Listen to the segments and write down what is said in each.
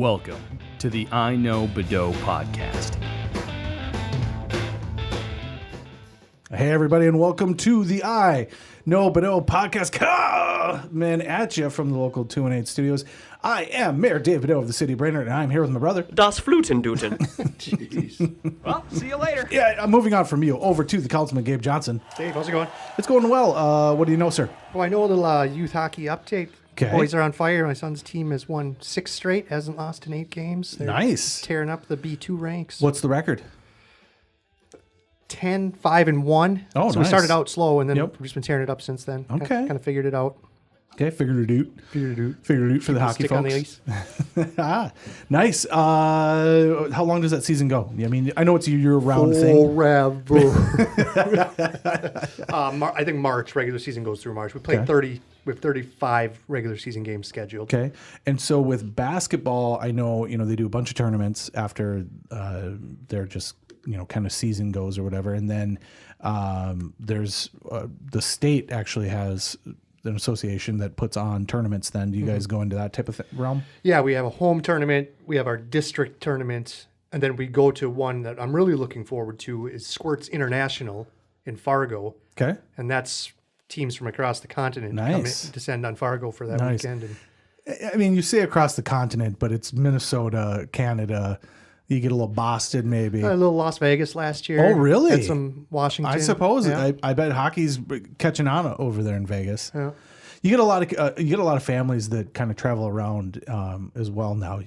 Welcome to the iKnowBadeaux podcast. Hey, everybody, and welcome to the iKnowBadeaux podcast. Man, at you from the local 218 studios. I am Mayor Dave Badeaux of the city of Brainerd, and I'm here with my brother. Das Flutenduten. Jeez. Well, see you later. Yeah, I'm moving on from you over to the Councilman Gabe Johnson. Dave, how's it going? It's going well. What do you know, sir? Well, I know a little youth hockey update. Okay. Boys are on fire. My son's team has won 6 straight, hasn't lost in 8 games. They're Nice. tearing up the B2 ranks. What's the record? 10, 5, and 1. Oh, so nice. we started out slow, and then Yep. we've just been tearing it up since then. Okay. Kind of figured it out. Okay, figured it out for the hockey Stick on folks. the ice. Nice. How long does that season go? I mean, I know it's a year-round thing. Forever. I think March, regular season goes through March. We played Okay. 30. We have 35 regular season games scheduled. Okay. And so with basketball, I know, they do a bunch of tournaments after their just, kind of season goes or whatever. And then there's the state actually has an association that puts on tournaments then. Do you guys go into that type of realm? Yeah, we have a home tournament. We have our district tournament. And then we go to one that I'm really looking forward to is Squirts International in Fargo. Okay. And that's teams from across the continent Nice. descend on Fargo for that Nice. weekend. And I mean, you say across the continent, but it's Minnesota, Canada. You get a little Boston maybe. a little Las Vegas last year. Oh, really? And some Washington. I suppose. Yeah. I bet hockey's catching on over there in Vegas. Yeah. You get a lot of families that kind of travel around as well now.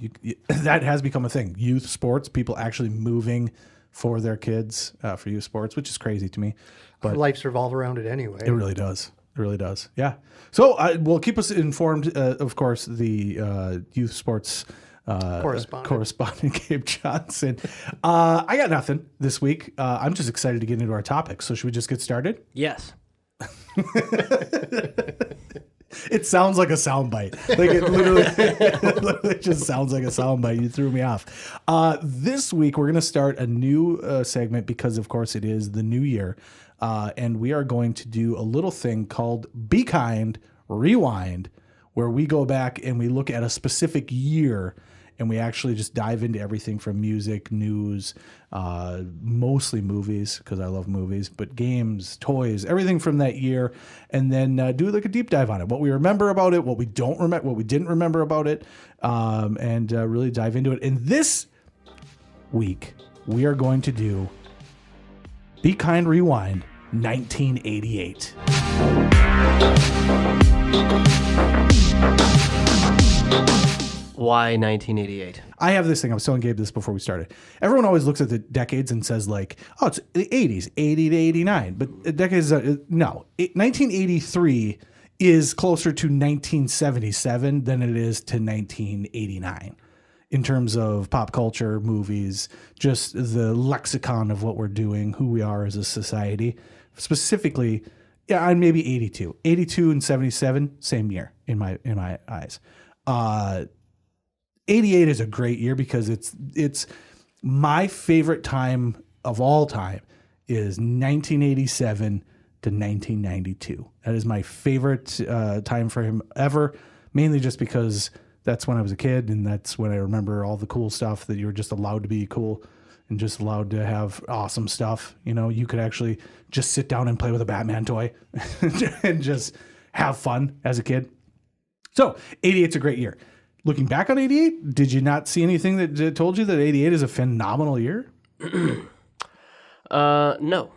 That has become a thing. Youth sports, people actually moving for their kids for youth sports, which is crazy to me. But Life's revolve around it anyway. it really does. It really does. Yeah. So we'll keep us informed. Of course, the youth sports correspondent Gabe Johnson. I got nothing this week. I'm just excited to get into our topic. So should we just get started? Yes. It sounds like a soundbite. Like it literally just sounds like a soundbite. You threw me off. This week we're going to start a new segment because, of course, it is the new year, and we are going to do a little thing called Be Kind, Rewind, where we go back and we look at a specific year. And we actually just dive into everything from music, news, mostly movies, because I love movies, but games, toys, everything from that year, and then do like a deep dive on it. What we remember about it, what we don't remember, what we didn't remember about it, and really dive into it. And this week, we are going to do Be Kind Rewind 1988. Why 1988? I have this thing. I was telling Gabe this before we started. Everyone always looks at the decades and says like, oh, it's the 80s, 80 to 89. But decades, no. 1983 is closer to 1977 than it is to 1989 in terms of pop culture, movies, just the lexicon of what we're doing, who we are as a society. Specifically, yeah, and maybe 82. 82 and 77, same year in my eyes. 88 is a great year because it's my favorite time of all time is 1987 to 1992. That is my favorite time for him ever, mainly just because that's when I was a kid and that's when I remember all the cool stuff that you were just allowed to be cool and just allowed to have awesome stuff. You could actually just sit down and play with a Batman toy and just have fun as a kid. So 88's a great year. Looking back on 88, did you not see anything that told you that 88 is a phenomenal year? No.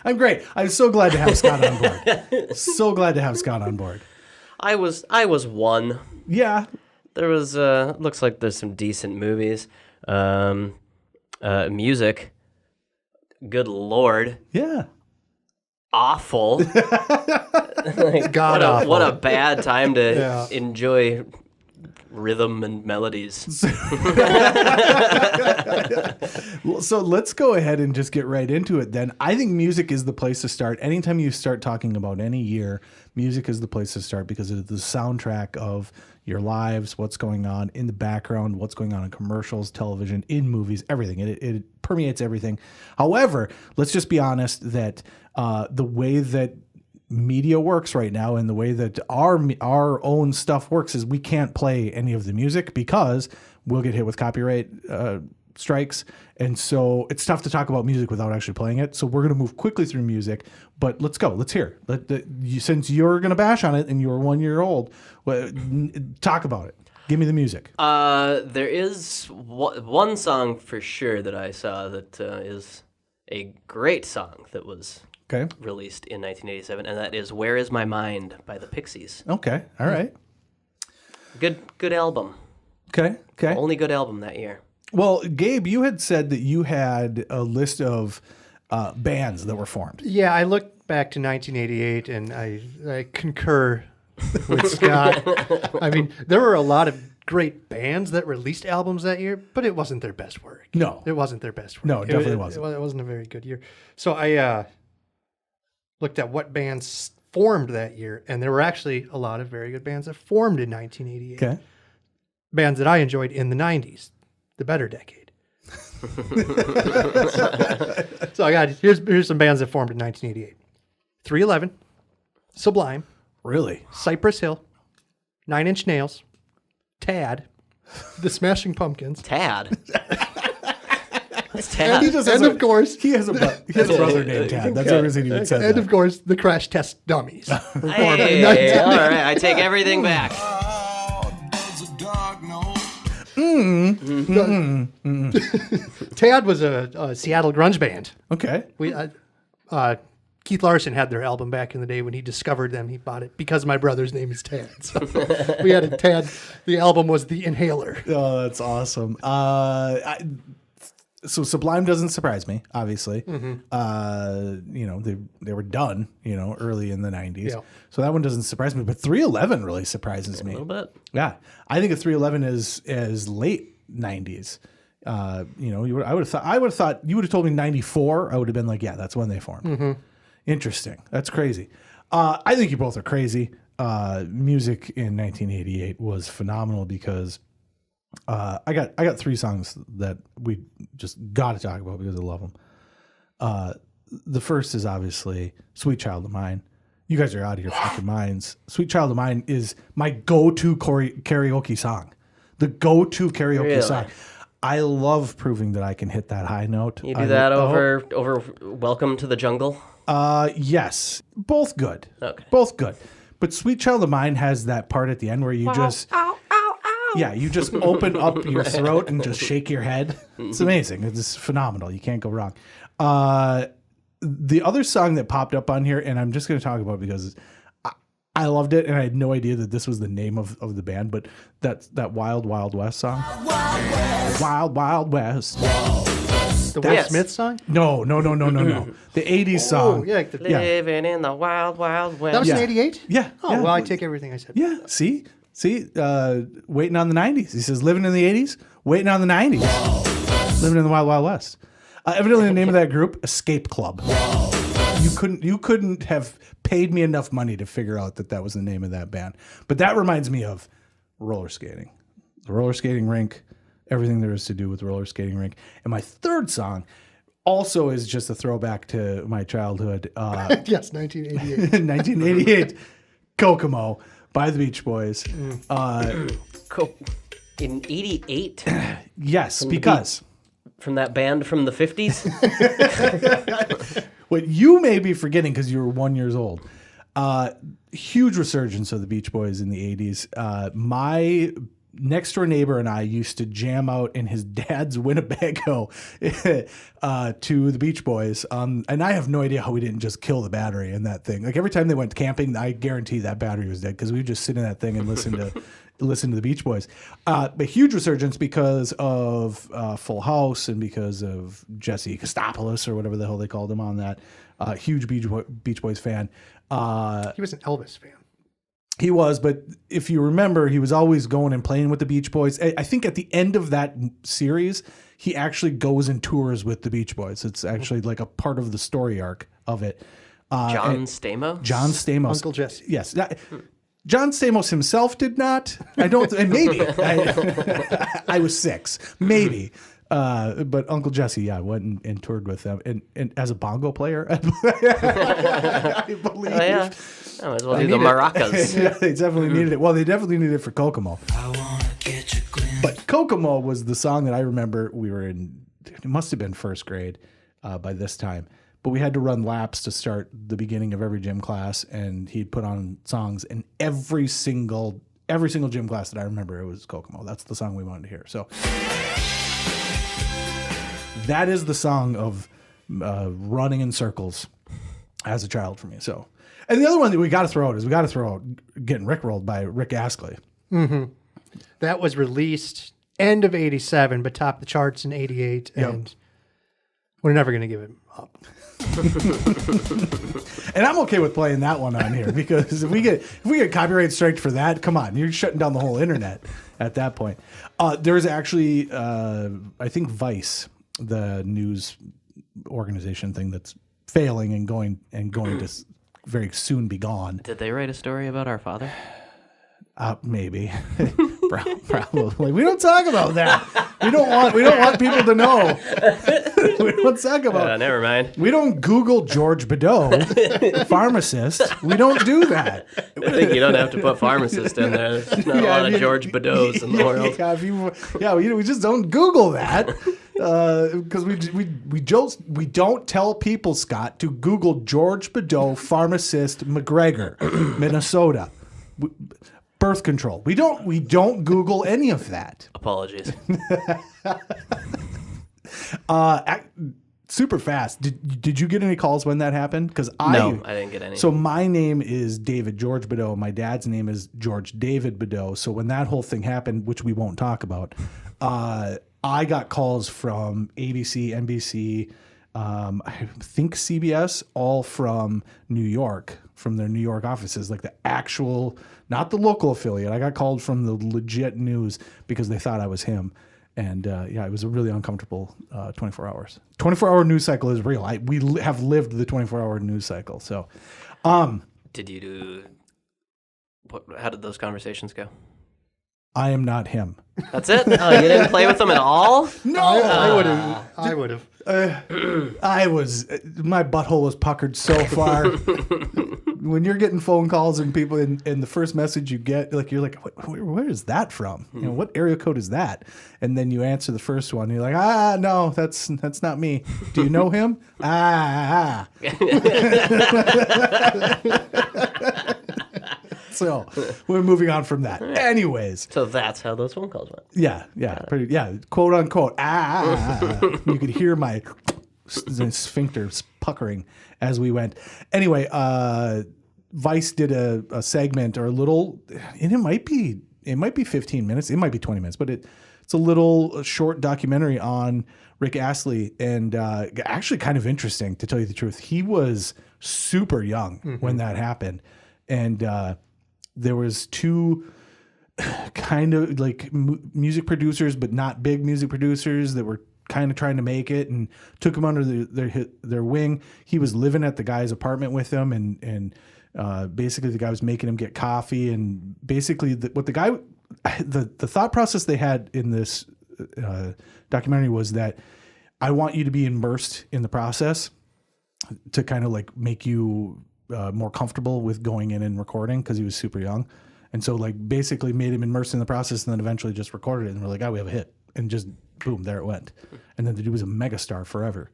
I'm great. I'm so glad to have Scott on board. So glad to have Scott on board. I was one. Yeah. There was looks like there's some decent movies. Music. Good Lord. Yeah. Awful. God awful. What a bad time to enjoy rhythm and melodies. So let's go ahead and just get right into it then. I think music is the place to start. Anytime you start talking about any year, music is the place to start because it's the soundtrack of your lives, what's going on in the background, what's going on in commercials, television, in movies, everything. It permeates everything. However, let's just be honest that the way that media works right now and the way that our own stuff works is we can't play any of the music because we'll get hit with copyright strikes. And so it's tough to talk about music without actually playing it. So we're going to move quickly through music, but let's go. Let's hear it. Since you're going to bash on it and you're 1 year old, talk about it. Give me the music. There is one song for sure that I saw that is a great song that was released in 1987, and that is "Where Is My Mind" by the Pixies. Okay, all right. Good album. Okay. Only good album that year. Well, Gabe, you had said that you had a list of bands that were formed. Yeah, I looked back to 1988, and I concur with Scott. I mean, there were a lot of great bands that released albums that year, but it wasn't their best work. No. It wasn't their best work. No, it definitely wasn't. It wasn't a very good year. So I looked at what bands formed that year, and there were actually a lot of very good bands that formed in 1988. Okay. Bands that I enjoyed in the 90s, the better decade. So I got here's some bands that formed in 1988. 311, Sublime, Really? Cypress Hill, 9 Inch Nails, Tad, The Smashing Pumpkins, Tad. What's Tad? and of course, He has a brother named Tad. That's the reason he even said and that. of course, the Crash Test Dummies. Hey, all right, I take everything back. Tad was a Seattle grunge band. Okay. Keith Larson had their album back in the day when he discovered them. He bought it because my brother's name is Tad. So we had a Tad. The album was The Inhaler. Oh, that's awesome. So Sublime doesn't surprise me, obviously. They were done, early in the 90s. Yeah. So that one doesn't surprise me. But 311 really surprises me. A little bit. Yeah. I think of 311 as late 90s. I would have thought you would have told me 94. I would have been like, yeah, that's when they formed. Mm-hmm. Interesting. That's crazy. I think you both are crazy. Music in 1988 was phenomenal because I got 3 songs that we just got to talk about because I love them. The first is obviously "Sweet Child of Mine." You guys are out of your fucking minds. "Sweet Child of Mine" is my go-to karaoke song. The go-to karaoke Really? song. I love proving that I can hit that high note. You do that over "Welcome to the Jungle." Yes, both good. Okay. Both good. But "Sweet Child of Mine" has that part at the end where you just yeah, you just open up your throat and just shake your head. It's amazing. It's phenomenal. You can't go wrong. The other song that popped up on here, and I'm just going to talk about it because I loved it, and I had no idea that this was the name of the band, but that Wild Wild West song. Wild Wild West. The Will Smith song? No. The 80s song. Oh, yeah. Living in the wild, wild west. That was in 88? Yeah. Oh, yeah. well, I take everything I said. Yeah, see, waiting on the 90s. He says, living in the 80s, waiting on the 90s. Living in the Wild Wild West. Evidently the name of that group, Escape Club. You couldn't have paid me enough money to figure out that was the name of that band. But that reminds me of roller skating. The roller skating rink, everything there is to do with roller skating rink. And my third song also is just a throwback to my childhood. Yes, 1988. 1988, Kokomo by the Beach Boys. In 88? Yes, because From that band from the 50s? what you may be forgetting because you were 1 year old, huge resurgence of the Beach Boys in the 80s. My next door neighbor and I used to jam out in his dad's Winnebago to the Beach Boys. And I have no idea how we didn't just kill the battery in that thing. Like every time they went camping, I guarantee that battery was dead because we would just sit in that thing and listen to the Beach Boys. But huge resurgence because of Full House and because of Jesse Kostopoulos or whatever the hell they called him on that. Huge Beach Boys fan. He was an Elvis fan. He was, but if you remember, he was always going and playing with the Beach Boys. I think at the end of that series, he actually goes and tours with the Beach Boys. It's actually like a part of the story arc of it. John Stamos? John Stamos. Uncle Jesse. Yes. John Stamos himself did not. I don't, and maybe. I was 6. Maybe. But Uncle Jesse, went and toured with them, and as a bongo player, I believe. Oh yeah, I might as well do the maracas. Yeah, they definitely needed it. Well, they definitely needed it for Kokomo. But Kokomo was the song that I remember. We were in. It must have been first grade by this time. But we had to run laps to start the beginning of every gym class, and he'd put on songs, and every single gym class that I remember, it was Kokomo. That's the song we wanted to hear. So that is the song of running in circles as a child for me. So, and the other one that we got to throw out Getting Rickrolled by Rick Astley. Mm-hmm. That was released end of '87, but topped the charts in '88, and we're never going to give it up. And I'm okay with playing that one on here because if we get copyright striked for that, come on, you're shutting down the whole internet at that point. There's actually, I think Vice, the news organization thing that's failing and going to very soon be gone. Did they write a story about our father? Maybe, probably. We don't talk about that. We don't want people to know. We don't talk about. Never mind. We don't Google George Badeaux, pharmacist. We don't do that. I think you don't have to put pharmacist in there. There's not a lot of George Badeaux in the world. We just don't Google that because we don't tell people, Scott, to Google George Badeaux, pharmacist, McGregor, Minnesota. Birth control. We don't Google any of that. Apologies. Super fast. Did you get any calls when that happened? Because no, I didn't get any. So my name is David George Badeaux. My dad's name is George David Badeaux. So when that whole thing happened, which we won't talk about, I got calls from ABC, NBC, I think CBS, all from New York, from their New York offices, like the actual, not the local affiliate. I got called from the legit news because they thought I was him. And it was a really uncomfortable 24 hours. 24-hour news cycle is real. We have lived the 24-hour news cycle. So, did you do? How did those conversations go? I am not him. That's it? Oh, you didn't play with them at all? No, I would have. My butthole was puckered so far. When you're getting phone calls and people, and the first message you get, you're like, where is that from? What area code is that? And then you answer the first one. And you're like, no, that's not me. Do you know him? So we're moving on from that. Anyways. So that's how those phone calls went. Yeah. Quote unquote. You could hear my sphincters puckering as we went. Anyway, Vice did a segment or a little, and it might be 15 minutes. It might be 20 minutes, but it's a little short documentary on Rick Astley, and actually kind of interesting, to tell you the truth. He was super young when that happened, and there was two kind of like music producers, but not big music producers, that were kind of trying to make it, and took him under their wing. He was living at the guy's apartment with them, and basically the guy was making him get coffee, and basically the thought process they had in this documentary was that I want you to be immersed in the process to kind of like make you more comfortable with going in and recording, because he was super young. And so basically made him immersed in the process, and then eventually just recorded it, and we're like, we have a hit, and just boom, there it went. And then the dude was a megastar forever,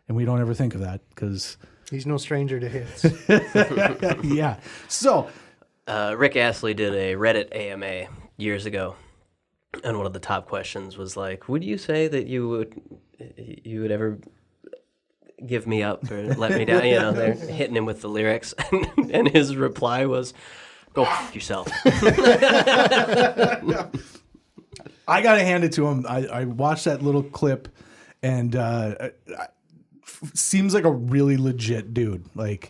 and we don't ever think of that because he's no stranger to hits. Yeah. So Rick Astley did a Reddit AMA years ago, and one of the top questions was like, would you say that you would ever give me up or let me down? They're hitting him with the lyrics, and his reply was, go f yourself. I got to hand it to him. I watched that little clip, and seems like a really legit dude.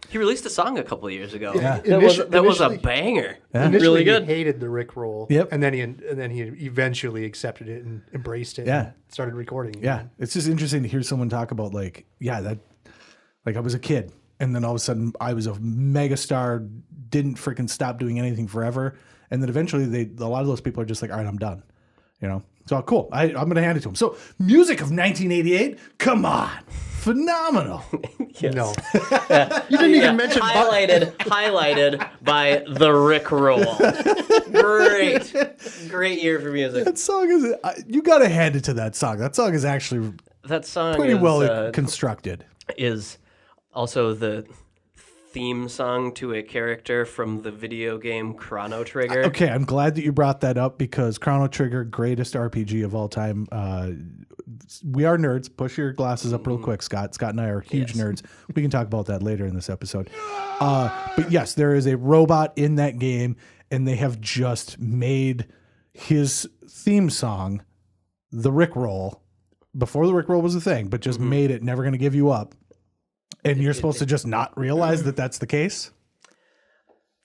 He released a song a couple of years ago. Yeah. That was a banger. Yeah. Really good. He hated the Rickroll. Yep. And then he eventually accepted it and embraced it. Yeah. And started recording. Yeah. It's just interesting to hear someone talk about I was a kid, and then all of a sudden I was a megastar, didn't freaking stop doing anything forever. And then eventually a lot of those people are just like, all right, I'm done. You know, so cool. I'm going to hand it to him. So music of 1988, come on, phenomenal. Yes. No, you didn't even mention highlighted by the Rick Roll. Great year for music. That song is you got to hand it to that song. That song is actually pretty well constructed. Is also the theme song to a character from the video game Chrono Trigger. Okay, I'm glad that you brought that up because Chrono Trigger, greatest RPG of all time. We are nerds. Push your glasses up real quick, Scott. Scott and I are huge nerds. We can talk about that later in this episode. But yes, there is a robot in that game, and they have just made his theme song, the Rick Roll, before the Rick Roll was a thing, but just made it Never Gonna Give You Up. And you're supposed to just not realize that that's the case?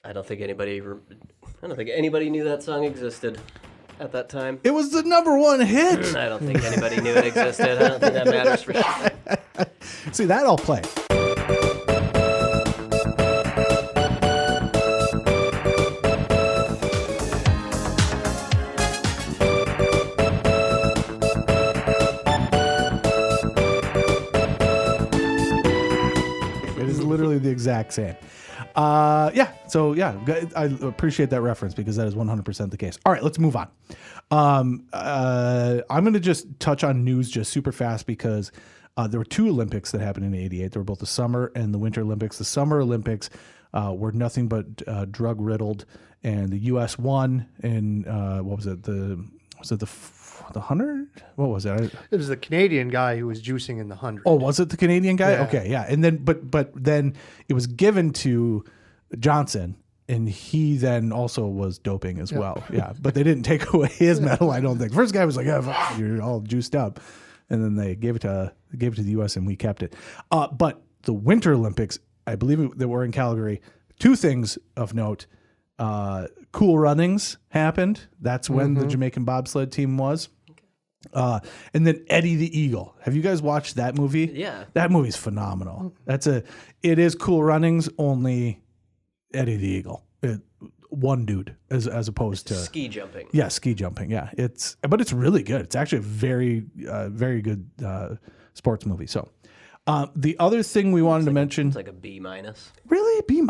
I don't think anybody knew that song existed at that time. It was the #1 hit. I don't think anybody knew it existed. I don't think that matters for sure. See, that I'll play. Literally the exact same. I appreciate that reference because that is 100% the case. All right, let's move on. I'm going to just touch on news just super fast because there were 2 Olympics that happened in '88. There were both the Summer and the Winter Olympics. The Summer Olympics were nothing but drug riddled, and the U.S. won. And what was it? The 100? What was it? It was the Canadian guy who was juicing in the 100. Oh, was it the Canadian guy? Yeah. Okay, yeah. And then, but then it was given to Johnson, and he then also was doping as well. Yeah, but they didn't take away his medal. I don't think. First guy was like, "Yeah, you're all juiced up," and then they gave it to the U.S. and we kept it. But the Winter Olympics, I believe that were in Calgary. 2 things of note. Cool Runnings happened. That's when the Jamaican bobsled team was. And then Eddie the Eagle. Have you guys watched that movie? Yeah. That movie's phenomenal. It is Cool Runnings, only Eddie the Eagle. One dude as opposed to ski jumping. Yeah, ski jumping. Yeah. But it's really good. It's actually a very, very good sports movie. So the other thing we wanted to mention. It's like a B-. Really? B-?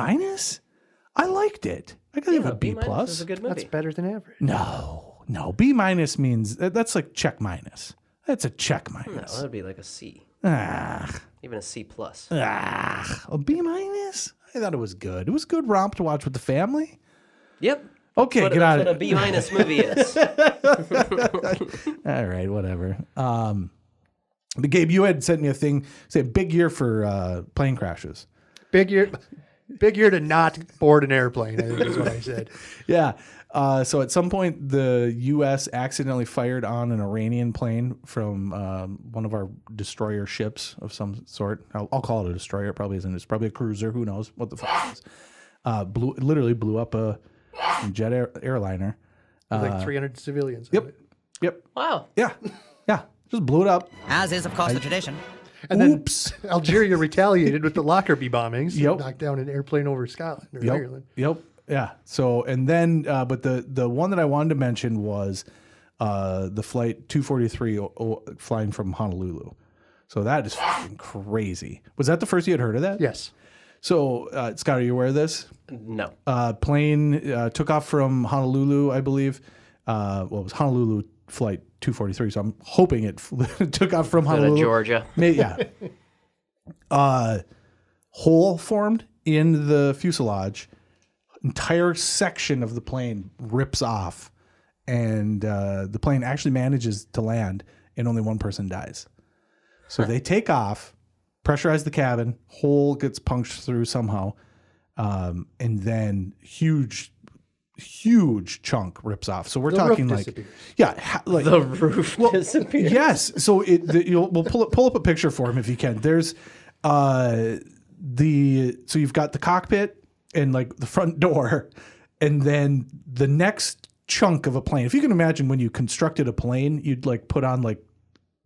I liked it. I could give a B+. Is a good movie. That's better than average. No. B- means that's like check minus. That's a check minus. No, that would be like a C. Even a C+. A B-? I thought it was good. It was a good romp to watch with the family. Yep. Okay, get out of it. That's what a B- movie is. All right, whatever. But Gabe, you had sent me a thing, say big year for plane crashes. Big year to not board an airplane, I think is what I said. Yeah. So at some point, the U.S. accidentally fired on an Iranian plane from one of our destroyer ships of some sort. I'll call it a destroyer. It probably isn't. It's probably a cruiser. Who knows what the fuck it is. Literally blew up a jet airliner. Like 300 civilians. Yep. Wow. Yeah. Just blew it up. As is, of course, the tradition. And then Algeria retaliated with the Lockerbie bombings. Yep. Knocked down an airplane over Scotland or Ireland. Yep. Yeah. So, and then, but the one that I wanted to mention was the flight 243 flying from Honolulu. So that is fucking crazy. Was that the first you had heard of that? Yes. So, Scott, are you aware of this? No. Plane took off from Honolulu, I believe. It was Honolulu flight 243. So I'm hoping it took off from Honolulu. Georgia. Yeah. Hole formed in the fuselage. Entire section of the plane rips off, and the plane actually manages to land, and only one person dies. So they take off, pressurize the cabin, hole gets punched through somehow, and then huge chunk rips off. So we're talking like, disappears. like The roof disappears. Yes. So we'll pull up a picture for him if you can. There's so you've got the cockpit and like the front door, and then the next chunk of a plane. If you can imagine when you constructed a plane, you'd like put on like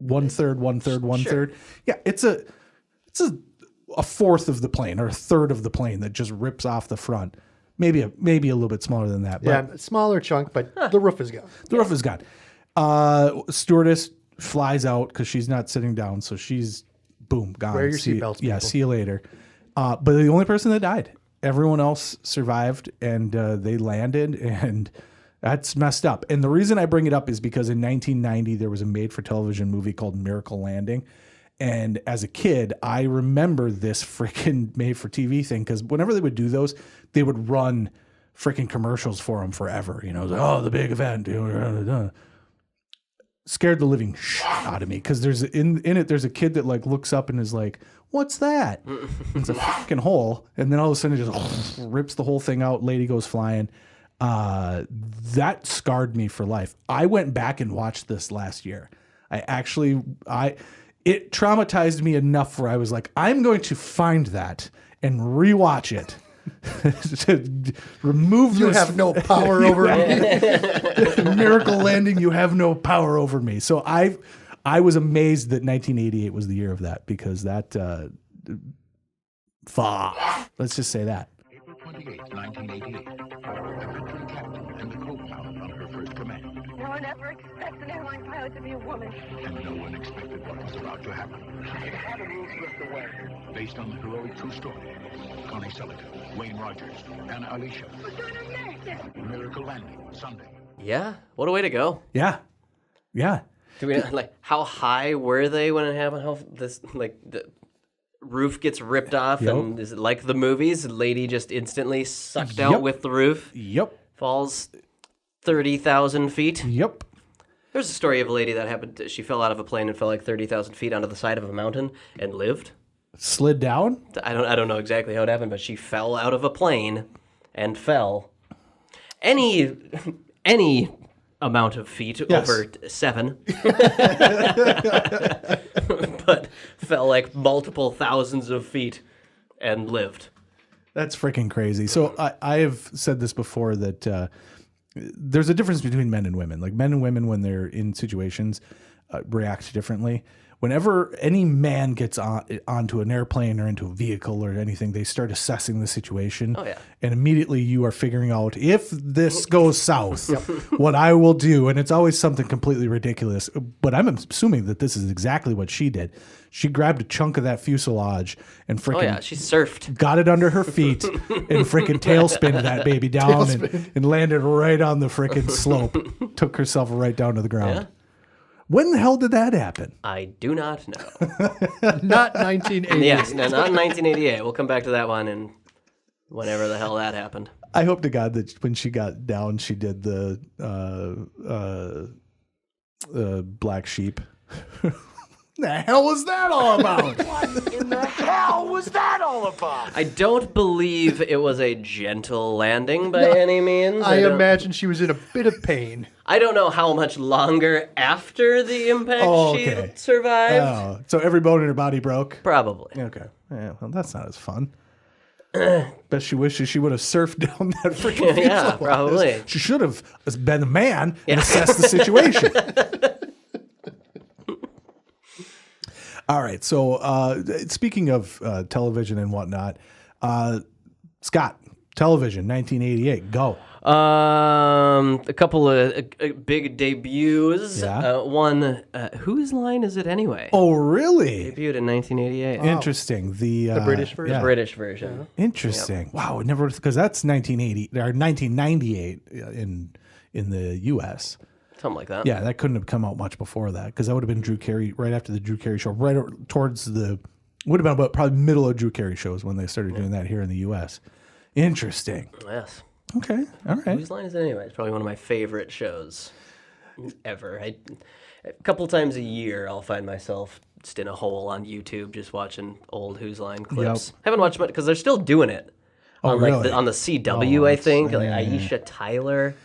1/3, 1/3, 1/3. Yeah, it's a fourth of the plane or a third of the plane that just rips off the front. Maybe a little bit smaller than that. But Yeah, smaller chunk, but the roof is gone. the roof is gone. Stewardess flies out because she's not sitting down, so she's boom gone. Wear your seatbelts, yeah, people. see you later. But the only person that died. Everyone else survived, and they landed, and that's messed up. And the reason I bring it up is because in 1990 there was a made-for-television movie called Miracle Landing. And as a kid, I remember this freaking made-for-TV thing because whenever they would do those, they would run freaking commercials for them forever. You know, it was like, oh, the big event. Scared the living shit out of me because there's in it there's a kid that like looks up and is like, what's that? It's a fucking hole, and then all of a sudden it just rips the whole thing out. Lady goes flying. That scarred me for life. I went back and watched this last year. It traumatized me enough where I was like, I'm going to find that and rewatch it. To remove You this. have no power over me. Miracle Landing, you have no power over me. So I was amazed that 1988 was the year of that because that let's just say that. April 28, 1988. A veteran captain and the co-pilot on her first command. No one ever expects an airline pilot to be a woman. And no one expected what was about to happen. Based on the heroic true story. Connie Selleck, Wayne Rogers, and Alicia. Miracle Landing, Sunday. Yeah, what a way to go. Yeah. Do we like how high were they when it happened? How this like the roof gets ripped off, Yep. and is it like the movies? The lady just instantly sucked out with the roof. Yep. Falls 30,000 feet. Yep. There's a story of a lady that happened. She fell out of a plane and fell like 30,000 feet onto the side of a mountain and lived. Slid down. I don't know exactly how it happened, but she fell out of a plane and fell any amount of feet over 7, but fell like multiple thousands of feet and lived. That's freaking crazy. So I have said this before that there's a difference between men and women. Like men and women, when they're in situations, react differently. Whenever any man gets onto an airplane or into a vehicle or anything, they start assessing the situation. Oh, yeah. And immediately you are figuring out, if this goes south, what I will do. And it's always something completely ridiculous. But I'm assuming that this is exactly what she did. She grabbed a chunk of that fuselage and freaking She surfed. got it under her feet and freaking tailspinned that baby down and landed right on the freaking slope. Took herself right down to the ground. Yeah. When the hell did that happen? I do not know. Not 1980. Yes, no, not in 1988. We'll come back to that one and whenever the hell that happened. I hope to God that when she got down, she did the black sheep. The hell was that all about? What in the hell was that all about? I don't believe it was a gentle landing by any means. I don't- imagine she was in a bit of pain. I don't know how much longer after the impact okay. she survived. Oh, so every bone in her body broke? Probably. Okay. Yeah, well, that's not as fun. Bet she wishes she would have surfed down that freaking Yeah, fuselage. probably. She should have been a man and assessed the situation. All right. So speaking of television and whatnot, Scott, television, 1988, go. A couple of big debuts. Yeah. One, whose line is it anyway? Oh, really? Debuted in 1988. Interesting. The British version? yeah. British version. Interesting. Wow. It never, because that's 1980 or 1998 in the U.S. Something like that. Yeah, that couldn't have come out much before that because that would have been Drew Carey right after the Drew Carey show, right towards the would have been about probably middle of Drew Carey shows when they started doing that here in the U.S. Interesting. Yes. Okay, all right. Whose line is it anyway? It's probably one of my favorite shows ever. A couple times a year, I'll find myself just in a hole on YouTube just watching old Whose Line clips. Haven't watched much because they're still doing it. Oh, on really? On the CW, I think. Like Aisha Tyler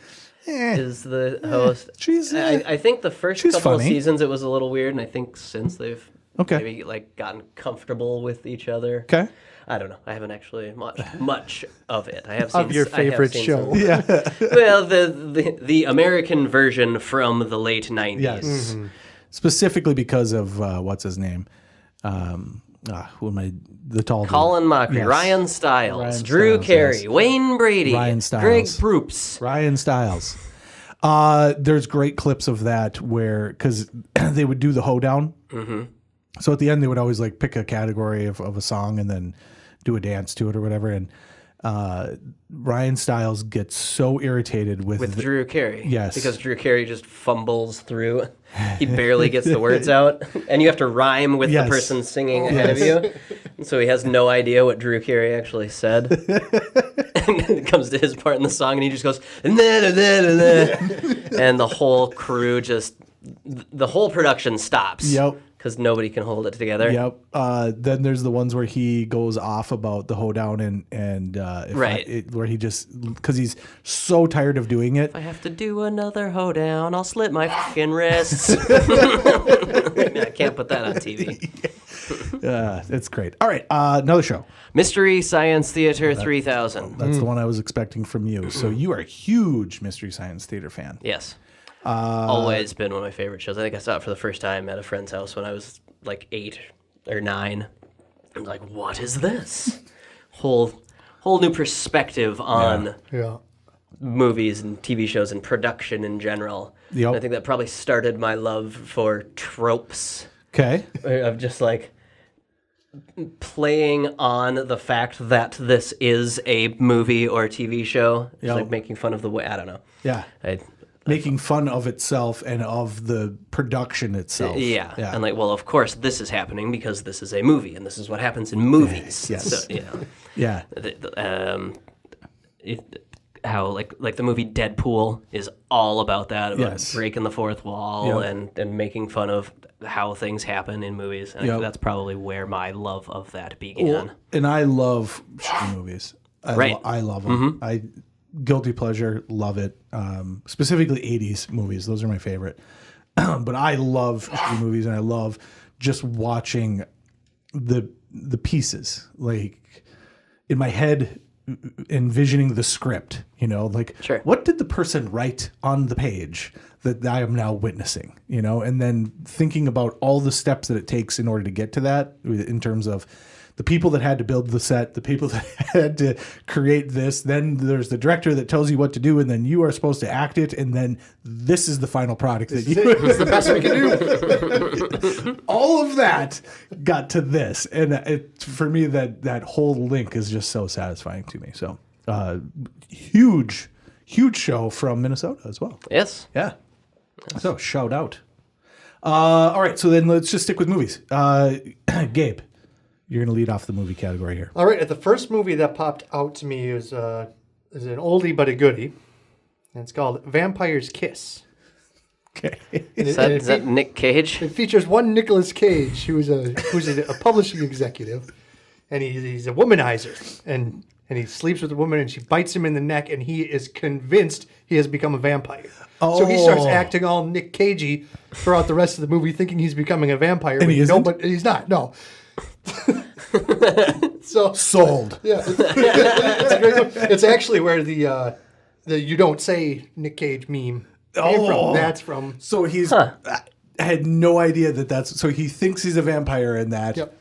is the host. I think the first couple of seasons it was a little weird, and I think since they've maybe like gotten comfortable with each other. Okay. I don't know. I haven't actually much of it. I have seen Of your favorite show. Yeah. Well, the American version from the late 90s. Yes. Mm-hmm. Specifically because of what's his name? Who am I? The tall dude. Colin Mockery, Yes. Ryan Stiles, Ryan Drew Stiles, Carey, yes. Wayne Brady, Ryan Stiles. Greg Proops. Ryan Stiles. There's great clips of that where, because they would do the hoedown. Mm-hmm. So at the end, they would always like pick a category of a song and then do a dance to it or whatever. And Ryan Stiles gets so irritated with Drew Carey. Yes. Because Drew Carey just fumbles through. He barely gets the words out. And you have to rhyme with the person singing ahead of you. And so he has no idea what Drew Carey actually said. And it comes to his part in the song and he just goes, nah, nah, nah, nah, nah. And the whole crew the whole production stops. Yep. Because nobody can hold it together. Yep. Then there's the ones where he goes off about the hoedown and where he just, because he's so tired of doing it. If I have to do another hoedown, I'll slit my fucking wrists. I can't put that on TV. It's great. All right, another show. Mystery Science Theater 3000. That's the one I was expecting from you. So you are a huge Mystery Science Theater fan. Yes. Always been one of my favorite shows. I think I saw it for the first time at a friend's house when I was like 8 or 9. I'm like, what is this? Whole new perspective on movies and TV shows and production in general. Yep. And I think that probably started my love for tropes. Okay. Of just like playing on the fact that this is a movie or a TV show. Just like making fun of the way, I don't know. Yeah. Making fun of itself and of the production itself. Yeah. And like, well, of course this is happening because this is a movie and this is what happens in movies. Yes. So, you know. Yeah. How like the movie Deadpool is all about that, about breaking the fourth wall and making fun of how things happen in movies. And I think that's probably where my love of that began. Well, and I love shitty movies. I love them. Mm-hmm. Guilty pleasure, love it. Specifically 80s movies. Those are my favorite. But I love shitty movies, and I love just watching the pieces. Like in my head, envisioning the script, like what did the person write on the page that I am now witnessing, and then thinking about all the steps that it takes in order to get to that, in terms of the people that had to build the set, the people that had to create this, then there's the director that tells you what to do, and then you are supposed to act it, and then this is the final product that you. It's the best we can do. All of that got to this, and for me, that whole link is just so satisfying to me. So, huge show from Minnesota as well. Yes. Yeah. So shout out. All right, so then let's just stick with movies. Gabe. You're going to lead off the movie category here. All right. The first movie that popped out to me is an oldie but a goodie. And it's called Vampire's Kiss. Okay. Is that Nick Cage? It features one Nicolas Cage, who's a publishing executive. And he's a womanizer. And he sleeps with a woman and she bites him in the neck. And he is convinced he has become a vampire. Oh. So he starts acting all Nick Cagey throughout the rest of the movie, thinking he's becoming a vampire. And he isn't? But he's not. No. So sold. Yeah, it's a great. It's actually where the "you don't say Nick Cage" meme came from. That's from. So he's. I had no idea that's. So he thinks he's a vampire in that. Yep.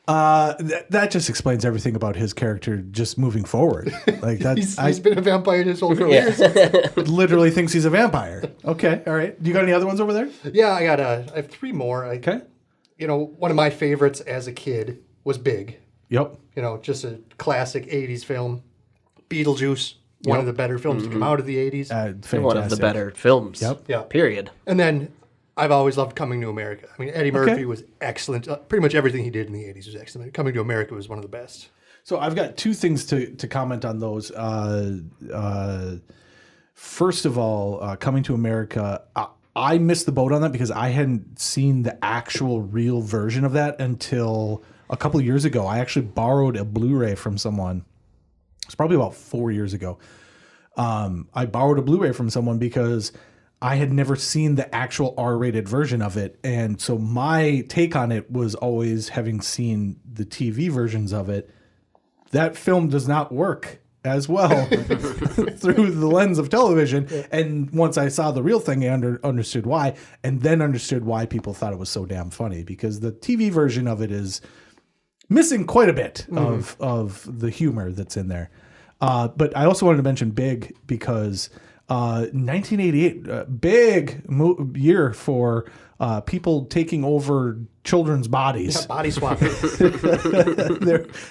That just explains everything about his character just moving forward. Like that, he's been a vampire his whole career. Literally thinks he's a vampire. Okay, all right. You got any other ones over there? Yeah, I have 3 more. Okay. One of my favorites as a kid was Big. Yep. Just a classic 80s film. Beetlejuice, one of the better films to come out of the 80s. Fantastic. One of the better films. Yep. Yeah. Period. And then I've always loved Coming to America. I mean, Eddie Murphy was excellent. Pretty much everything he did in the 80s was excellent. Coming to America was one of the best. So I've got 2 things to comment on those. First of all, Coming to America, I missed the boat on that because I hadn't seen the actual real version of that until a couple of years ago. I actually borrowed a Blu-ray from someone. It's probably about 4 years ago. I borrowed a Blu-ray from someone because I had never seen the actual R-rated version of it. And so my take on it was always having seen the TV versions of it. That film does not work as well through the lens of television. Yeah. And once I saw the real thing, I understood why, and then understood why people thought it was so damn funny, because the TV version of it is missing quite a bit of the humor that's in there. But I also wanted to mention Big because 1988, big year for people taking over children's bodies. Yeah, body swapping.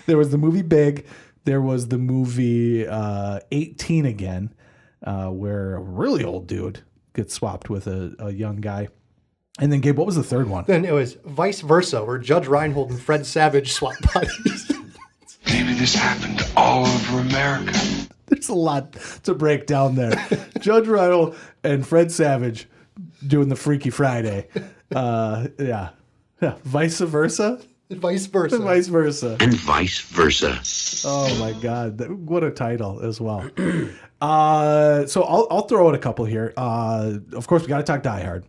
There was the movie Big. There was the movie 18 Again, where a really old dude gets swapped with a young guy. And then, Gabe, what was the third one? Then it was Vice Versa, where Judge Reinhold and Fred Savage swap bodies. Maybe this happened all over America. There's a lot to break down there. Judge Reinhold and Fred Savage doing the Freaky Friday. Yeah. Vice versa? Vice versa. Vice versa. And vice versa. Oh, my God. What a title as well. So I'll throw out a couple here. Of course, we got to talk Die Hard.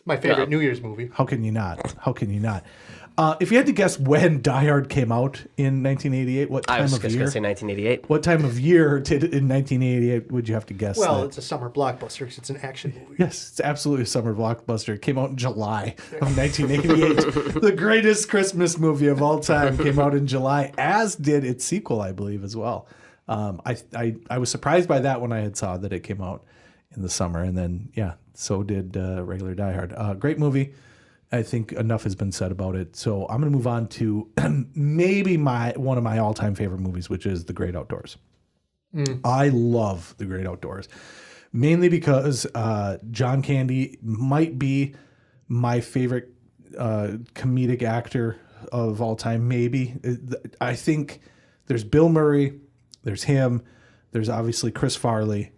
My favorite New Year's movie. How can you not? How can you not? If you had to guess when Die Hard came out in 1988, what time of year? I was just going to say 1988. What time of year in 1988 would you have to guess? Well, that? it's a summer blockbuster because it's an action movie. Yes, it's absolutely a summer blockbuster. It came out in July of 1988. The greatest Christmas movie of all time came out in July, as did its sequel, I believe, as well. I was surprised by that when I had saw that it came out in the summer, and then so did regular Die Hard. Great movie. I think enough has been said about it. So I'm going to move on to maybe one of my all-time favorite movies, which is The Great Outdoors. I love The Great Outdoors, mainly because John Candy might be my favorite comedic actor of all time. Maybe. I think there's Bill Murray, there's him, there's obviously Chris Farley.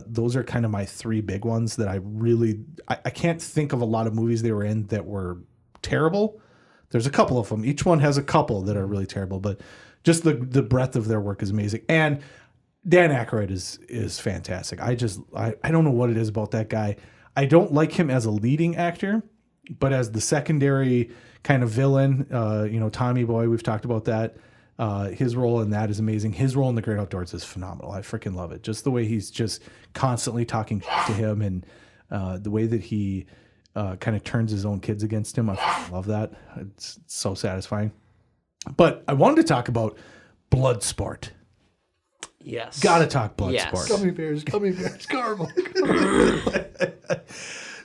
Those are kind of my three big ones that I can't think of a lot of movies they were in that were terrible. There's a couple of them. Each one has a couple that are really terrible, but just the breadth of their work is amazing. And Dan Aykroyd is fantastic. I don't know what it is about that guy. I don't like him as a leading actor, but as the secondary kind of villain, Tommy Boy, we've talked about that. His role in that is amazing. His role in The Great Outdoors is phenomenal. I freaking love it. Just the way he's just constantly talking to him, and the way that he kind of turns his own kids against him. I love that. It's so satisfying. But I wanted to talk about Bloodsport. Yes. Gotta talk Bloodsport. Yes. Gummy bears, caramel.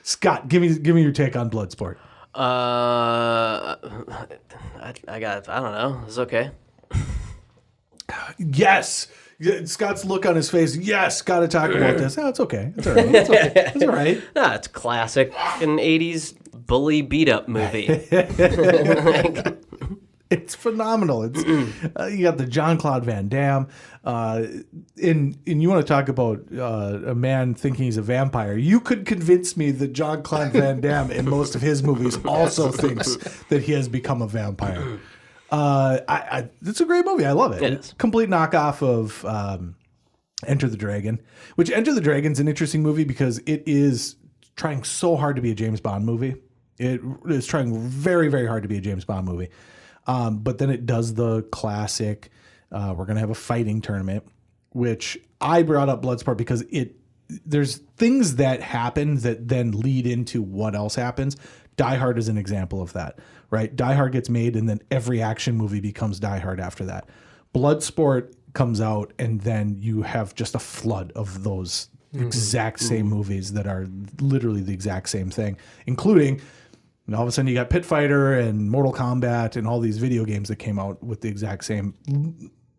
Scott, give me your take on Bloodsport. I don't know. It's okay. Yes. Scott's look on his face. Yes, got to talk about this. Oh, it's okay. It's all right. It's okay. It's all right. No, it's classic an 80s bully beat up movie. It's phenomenal. It's you got the Jean-Claude Van Damme. And you want to talk about a man thinking he's a vampire. You could convince me that Jean-Claude Van Damme in most of his movies also thinks that he has become a vampire. It's a great movie. I love it. It's a complete knockoff of Enter the Dragon, which Enter the Dragon's an interesting movie because it is trying so hard to be a James Bond movie. It is trying very, very hard to be a James Bond movie. But then it does the classic, we're going to have a fighting tournament, which I brought up Bloodsport because there's things that happen that then lead into what else happens. Die Hard is an example of that, right? Die Hard gets made and then every action movie becomes Die Hard after that. Bloodsport comes out and then you have just a flood of those exact same movies that are literally the exact same thing, including... And all of a sudden you got Pit Fighter and Mortal Kombat and all these video games that came out with the exact same.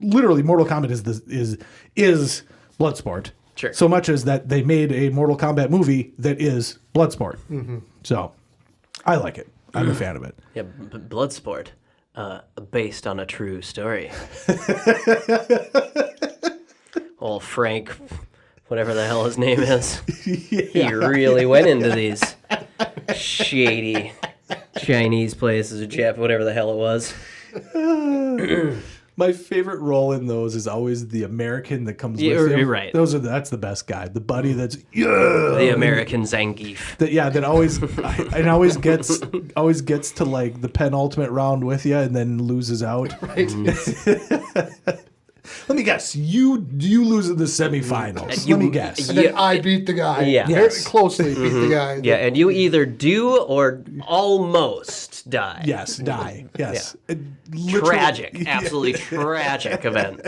Literally, Mortal Kombat is Bloodsport. Sure. So much as that they made a Mortal Kombat movie that is Bloodsport. Mm-hmm. So I like it. I'm a fan of it. Yeah, Bloodsport, based on a true story. Old Frank, whatever the hell his name is, he really went into these shady Chinese places or Jap, whatever the hell it was. My favorite role in those is always the American that comes with him. You're right. That's the best guy. The buddy that's the American Zangief. That always gets to like the penultimate round with you and then loses out. Right. Let me guess. You lose in the semifinals. Let me guess. And then I beat the guy. Yeah. Very closely beat the guy. Yeah, and you either do or almost die. Yes, die. Yes. Yeah. Tragic. Absolutely tragic event.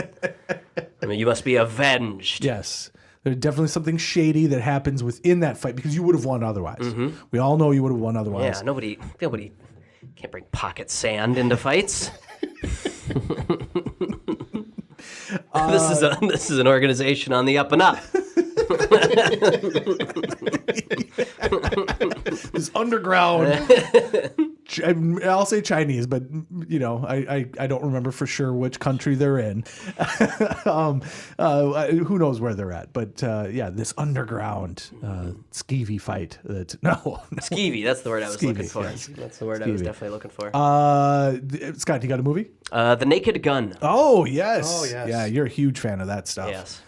I mean, you must be avenged. Yes. There's definitely something shady that happens within that fight because you would have won otherwise. We all know you would have won otherwise. Yeah, nobody can't bring pocket sand into fights. This is an organization on the up and up. This underground. I'll say Chinese, but I don't remember for sure which country they're in. Who knows where they're at? But this underground skeevy fight. Skeevy. That's the word I was looking for. Yes. That's the word I was definitely looking for. Scott, you got a movie? The Naked Gun. Oh yes. Oh, yes. Yeah, you're a huge fan of that stuff. Yes.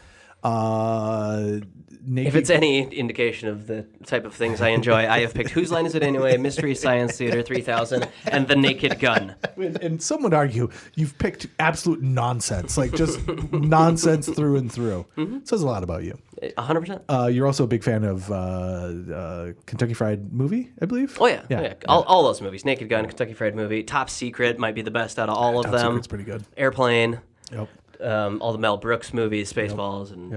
Naked... If it's any indication of the type of things I enjoy, I have picked Whose Line Is It Anyway, Mystery Science Theater 3000, and The Naked Gun. And some would argue you've picked absolute nonsense, like just nonsense through and through. It says a lot about you. 100%. You're also a big fan of Kentucky Fried Movie, I believe. Oh, yeah. All those movies. Naked Gun, Kentucky Fried Movie, Top Secret might be the best out of all of them. Top Secret's pretty good. Airplane. Yep. All the Mel Brooks movies, Spaceballs, and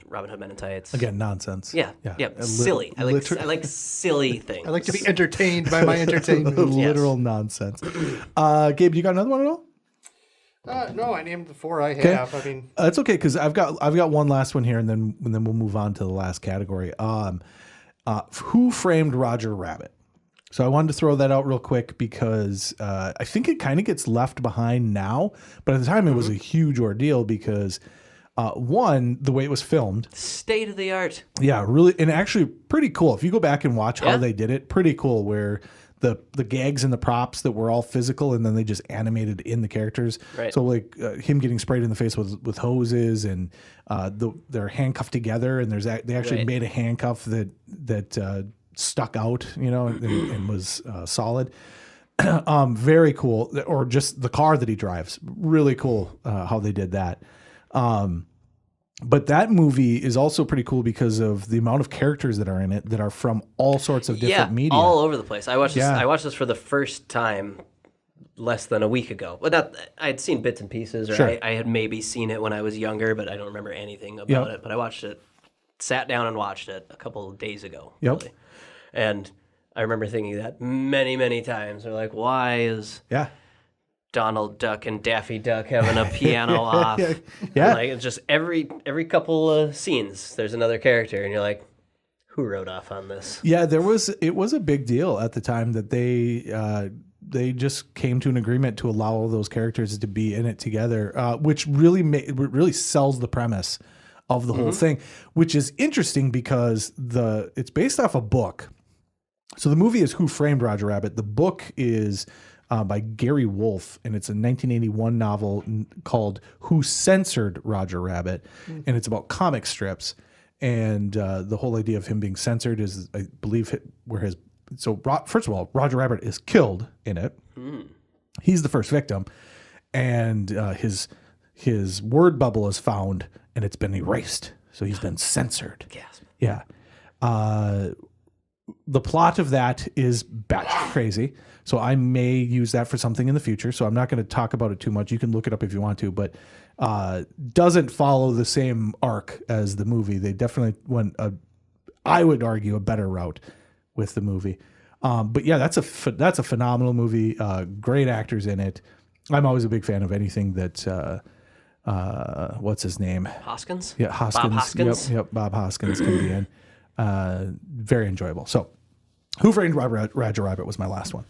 Robin Hood Men in Tights. Again, nonsense. Yeah. Silly. I like silly things. I like to be entertained by my entertainment. Literal nonsense. Gabe, you got another one at all? No, I named the 4 I have. I mean, that's okay because I've got one last one here, and then we'll move on to the last category. Who Framed Roger Rabbit? So I wanted to throw that out real quick because I think it kind of gets left behind now, but at the time it was a huge ordeal because one, the way it was filmed, state of the art. Yeah, really, and actually pretty cool. If you go back and watch how they did it, pretty cool. Where the gags and the props that were all physical, and then they just animated in the characters. Right. So like him getting sprayed in the face with hoses, and they're handcuffed together, and they actually made a handcuff that stuck out, and was solid. Very cool. Or just the car that he drives, really cool how they did that. But that movie is also pretty cool because of the amount of characters that are in it that are from all sorts of different media. All over the place. I watched this for the first time less than a week ago. But I'd seen bits and pieces, or I had maybe seen it when I was younger, but I don't remember anything about it. But I watched it, sat down and watched it a couple of days ago. Really. And I remember thinking that many, many times. They're like, why is Donald Duck and Daffy Duck having a piano off? Like, it's just every couple of scenes, there's another character, and you're like, who wrote off on this? Yeah, it was a big deal at the time that they just came to an agreement to allow all those characters to be in it together, which really sells the premise of the whole thing, which is interesting because it's based off a book. So the movie is Who Framed Roger Rabbit. The book is by Gary Wolfe, and it's a 1981 novel called Who Censored Roger Rabbit, and it's about comic strips. And the whole idea of him being censored is, I believe, first of all, Roger Rabbit is killed in it. He's the first victim, and his word bubble is found, and it's been erased. So he's been censored. Gasp. Yeah. The plot of that is batshit crazy. So I may use that for something in the future. So I'm not going to talk about it too much. You can look it up if you want to, but doesn't follow the same arc as the movie. They definitely went, I would argue, a better route with the movie. But yeah, that's a phenomenal movie. Great actors in it. I'm always a big fan of anything that what's his name? Hoskins? Yeah, Hoskins. Bob Hoskins? Yep, Bob Hoskins can be in. Very enjoyable. So, Who Framed Roger Rabbit was my last one.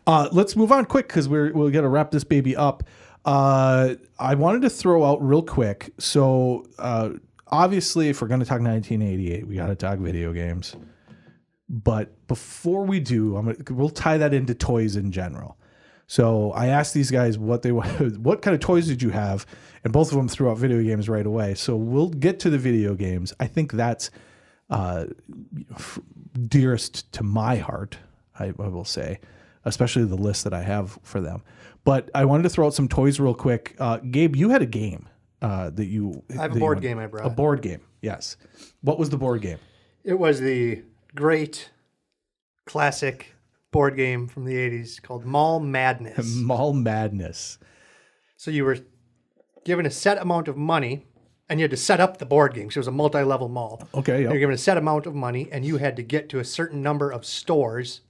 Let's move on quick because we'll get to wrap this baby up. I wanted to throw out real quick. So, obviously, if we're going to talk 1988, we got to talk video games. But before we do, we'll tie that into toys in general. So I asked these guys what kind of toys did you have, and both of them threw out video games right away. So we'll get to the video games. I think that's dearest to my heart, I will say, especially the list that I have for them. But I wanted to throw out some toys real quick. Gabe, you had a game that you... I have a board game I brought. A board game, yes. What was the board game? It was the great classic board game from the 80s called Mall Madness. Mall Madness. So you were given a set amount of money, and you had to set up the board game because it was a multi-level mall. Okay, You're given a set amount of money, and you had to get to a certain number of stores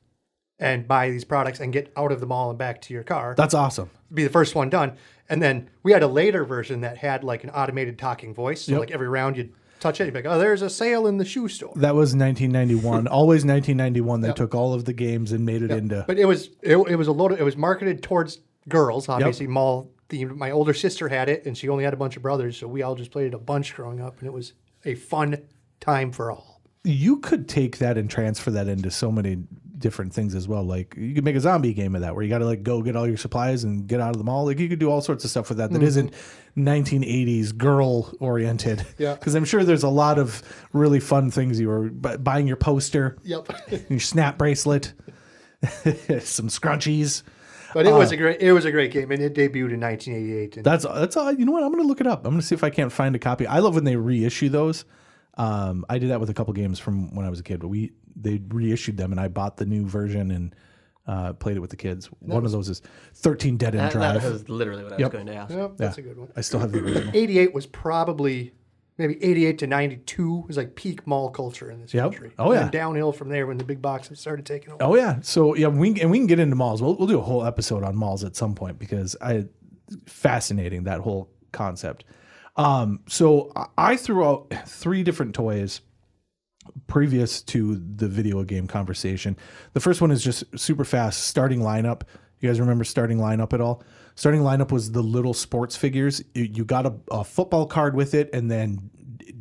and buy these products and get out of the mall and back to your car. That's awesome. Be the first one done. And then we had a later version that had like an automated talking voice. So like every round you'd touch it, you'd be like, oh, there's a sale in the shoe store. That was 1991. Always 1991. They took all of the games and made it into. But it was marketed towards girls, obviously mall themed. My older sister had it, and she only had a bunch of brothers, so we all just played it a bunch growing up, and it was a fun time for all. You could take that and transfer that into so many different things as well. Like you could make a zombie game of that where you got to like go get all your supplies and get out of the mall. Like you could do all sorts of stuff with that that isn't 1980s girl oriented. Yeah. Because I'm sure there's a lot of really fun things. You were buying your poster, your snap bracelet, some scrunchies. But it was a great game, and it debuted in 1988. And That's all. You know what? I'm going to look it up. I'm going to see if I can't find a copy. I love when they reissue those. I did that with a couple games from when I was a kid, but they reissued them, and I bought the new version and played it with the kids. One of those is 13 Dead End Drive. That was literally what I was going to ask. Yep, that's a good one. I still have the original. 88 was probably maybe 88 to 92 was like peak mall culture in this country. Oh, yeah. And downhill from there when the big boxes started taking over. Oh yeah. So yeah, we can get into malls. We'll do a whole episode on malls at some point because fascinating that whole concept. So I threw out 3 different toys previous to the video game conversation. The first one is just super fast. Starting lineup. You guys remember starting lineup at all? Starting lineup was the little sports figures. You got a football card with it, and then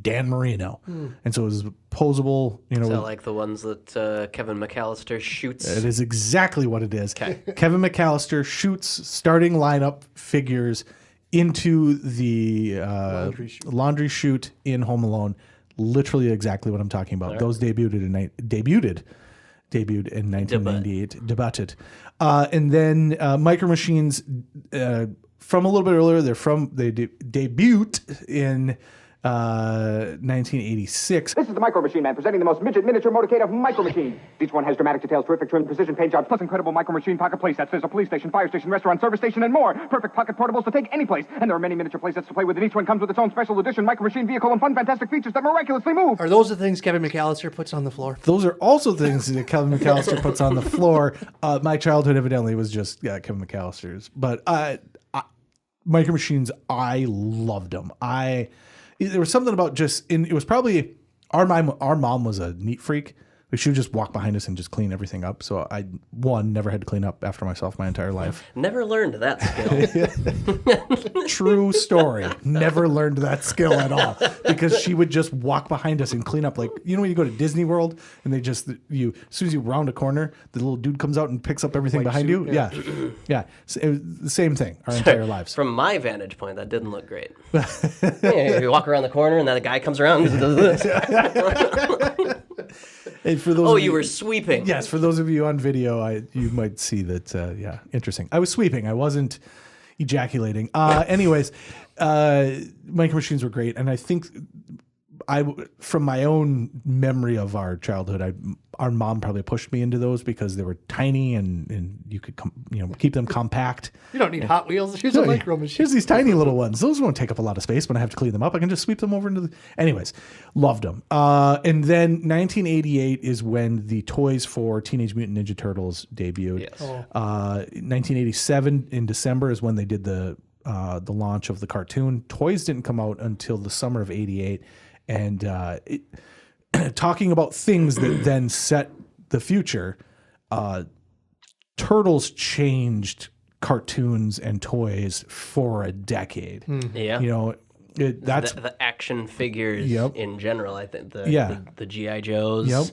Dan Marino, and so it was posable. You know, Is that like the ones that Kevin McAllister shoots? it is exactly what it is. Okay. Kevin McAllister shoots starting lineup figures into the laundry chute in Home Alone. Literally exactly what I'm talking about. Those debuted in 1998. Debuted. And then Micro Machines from a little bit earlier. They debuted in 1986. This is the Micro Machine Man presenting the most miniature motorcade of Micro Machines. Each one has dramatic details, terrific trim, precision paint jobs, plus incredible Micro Machine pocket playsets. There's a police station, fire station, restaurant, service station, and more. Perfect pocket portables to take any place. And there are many miniature playsets to play with, and each one comes with its own special edition Micro Machine vehicle and fun, fantastic features that miraculously move. Are those the things Kevin McAllister puts on the floor? Those are also things that Kevin McAllister puts on the floor. My childhood evidently was just Kevin McAllister's. But Micro Machines, I loved them. There was something about it was probably our mom was a neat freak. She would just walk behind us and just clean everything up. So I never had to clean up after myself my entire life. Never learned that skill. True story. Never learned that skill at all because she would just walk behind us and clean up. Like, you know, when you go to Disney World and as soon as you round a corner, the little dude comes out and picks up everything behind you. Yeah. Yeah. So it was the same thing our entire lives. From my vantage point, that didn't look great. You walk around the corner and then the guy comes around and does this. And for those you were sweeping. Yes, for those of you on video, you might see that. Interesting. I was sweeping. I wasn't ejaculating. Anyways, Micro Machines were great, and I think from my own memory of our childhood, our mom probably pushed me into those because they were tiny and you could keep them compact. You don't need Hot Wheels. Here's a Micro Machine. Here's these tiny little ones. Those won't take up a lot of space when I have to clean them up. I can just sweep them over into the... Anyways, loved them. And then 1988 is when the toys for Teenage Mutant Ninja Turtles debuted. Yes. 1987 in December is when they did the launch of the cartoon. Toys didn't come out until the summer of 88. And talking about things that then set the future, Turtles changed cartoons and toys for a decade. Yeah. You know, that's the action figures in general. I think the G.I. Joes. Yep.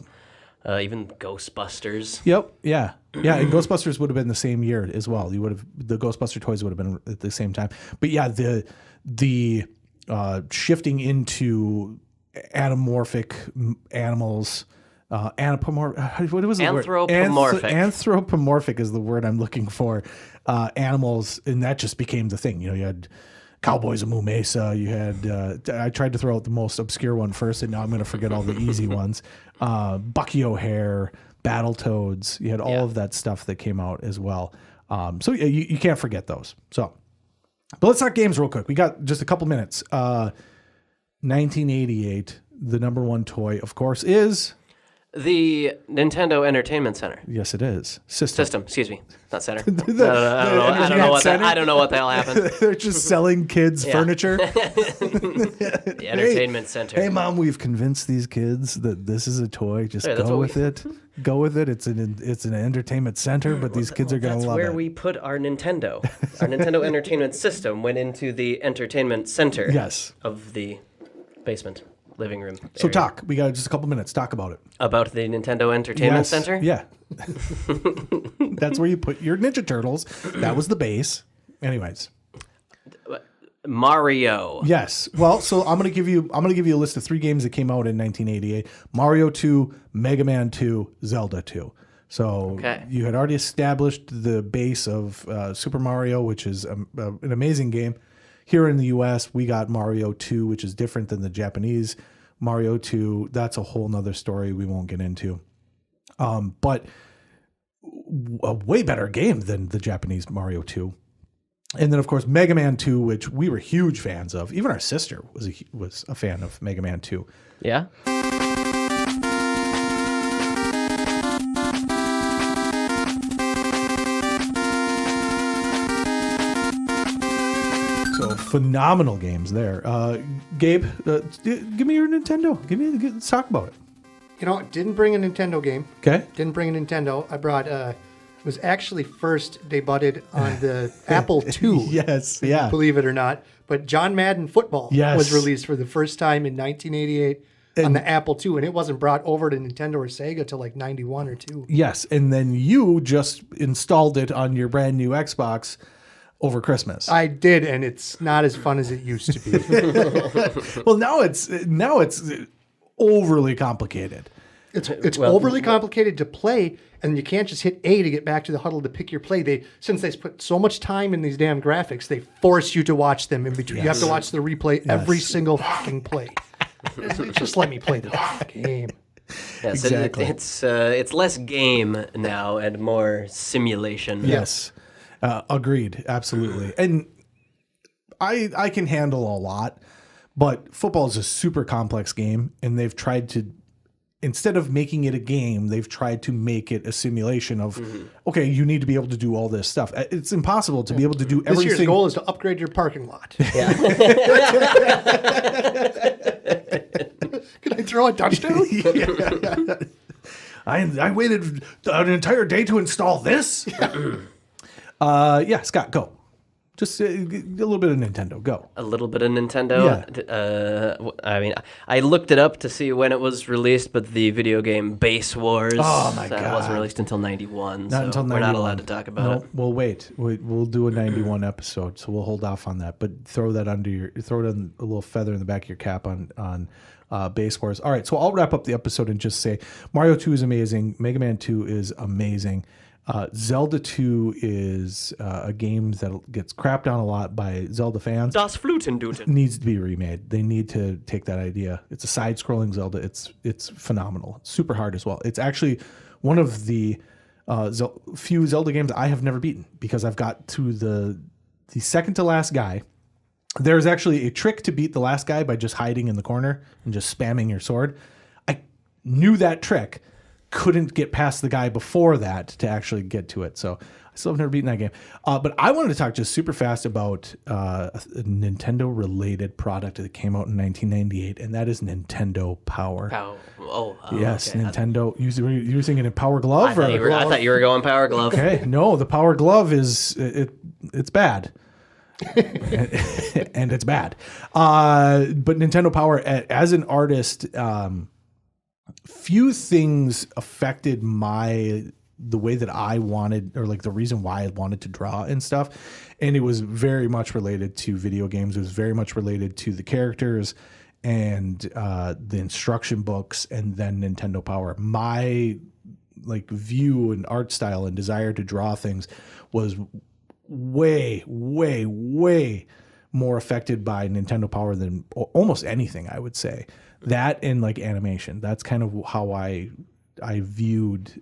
Even Ghostbusters. Yep. Yeah. Yeah. And Ghostbusters would have been the same year as well. The Ghostbuster toys would have been at the same time. But yeah, the shifting into anamorphic animals, what was the word? Anthropomorphic is the word I'm looking for. Animals, and that just became the thing. You know, you had Cowboys of Moo Mesa. You had I tried to throw out the most obscure one first, and now I'm going to forget all the easy ones. Bucky O'Hare, Battletoads. You had all of that stuff that came out as well. So you can't forget those. So, but let's talk games real quick. We got just a couple minutes. 1988, the number one toy, of course, is... The Nintendo Entertainment Center. Yes, it is. System. Excuse me. Not center. The I don't know what the hell happened. They're just selling kids furniture. The Entertainment Center. Hey, Mom, we've convinced these kids that this is a toy. Just go with it. Go with it. It's an entertainment center, but these kids are going to love it. That's where we put our Nintendo. Our Nintendo Entertainment System went into the Entertainment Center. Yes. Of the basement. Living room. So talk. We got just a couple minutes. Talk about it. About the Nintendo Entertainment Center? Yeah. That's where you put your Ninja Turtles. That was the base. Anyways. Mario. Yes. Well, so I'm gonna give you a list of 3 games that came out in 1988: Mario 2, Mega Man 2, Zelda 2. So you had already established the base of Super Mario, which is an amazing game. Here in the U.S., we got Mario 2, which is different than the Japanese Mario 2. That's a whole nother story we won't get into. But a way better game than the Japanese Mario 2. And then, of course, Mega Man 2, which we were huge fans of. Even our sister was a fan of Mega Man 2. Yeah? So phenomenal games there. Gabe, give me your Nintendo. Let's talk about it. You know, didn't bring a Nintendo game. Okay. Didn't bring a Nintendo. I brought, was actually first debuted on the Apple II. Yes, yeah. Believe it or not. But John Madden Football was released for the first time in 1988 on the Apple II, and it wasn't brought over to Nintendo or Sega till like 91 or 2. Yes, and then you just installed it on your brand new Xbox over Christmas. I did, and it's not as fun as it used to be. Well, now it's overly complicated. It's overly complicated to play, and you can't just hit A to get back to the huddle to pick your play. Since they put so much time in these damn graphics, they force you to watch them in between. Yes. You have to watch the replay every single fucking play. Just let me play the game. Yes, exactly. It's less game now and more simulation. Yes. Agreed. Absolutely. And I can handle a lot, but football is a super complex game, and they've tried to, instead of making it a game, they've tried to make it a simulation of, okay, you need to be able to do all this stuff. It's impossible to be able to do everything. This year's goal is to upgrade your parking lot. Yeah. Can I throw a touchdown? Yeah. I waited an entire day to install this. Yeah, Scott, go. Just a little bit of Nintendo. Go. A little bit of Nintendo. Yeah. I mean, I looked it up to see when it was released, but the video game Base Wars. Oh my God! Wasn't released until '91. Not until 91. We're not allowed to talk about it. We'll wait. We'll do a '91 episode, so we'll hold off on that. But throw it on a little feather in the back of your cap on Base Wars. All right, so I'll wrap up the episode and just say Mario 2 is amazing. Mega Man 2 is amazing. Zelda 2 is a game that gets crapped on a lot by Zelda fans. Das Flutenduten. Needs to be remade. They need to take that idea. It's a side-scrolling Zelda. It's phenomenal. It's super hard as well. It's actually one of the few Zelda games I have never beaten because I've got to the second to last guy. There's actually a trick to beat the last guy by just hiding in the corner and just spamming your sword. I knew that trick. Couldn't get past the guy before that to actually get to it. So I still have never beaten that game. But I wanted to talk just super fast about a Nintendo-related product that came out in 1998, and that is Nintendo Power. Yes, okay. Nintendo. You were thinking a Power Glove? I thought you were going Power Glove. Okay, no, the Power Glove it's bad. And it's bad. But Nintendo Power, as an artist... few things affected the way that I wanted, or like the reason why I wanted to draw and stuff. And it was very much related to video games. It was very much related to the characters and the instruction books, and then Nintendo Power. My view and art style and desire to draw things was way, way, way more affected by Nintendo Power than almost anything, I would say. That and animation. That's kind of how I viewed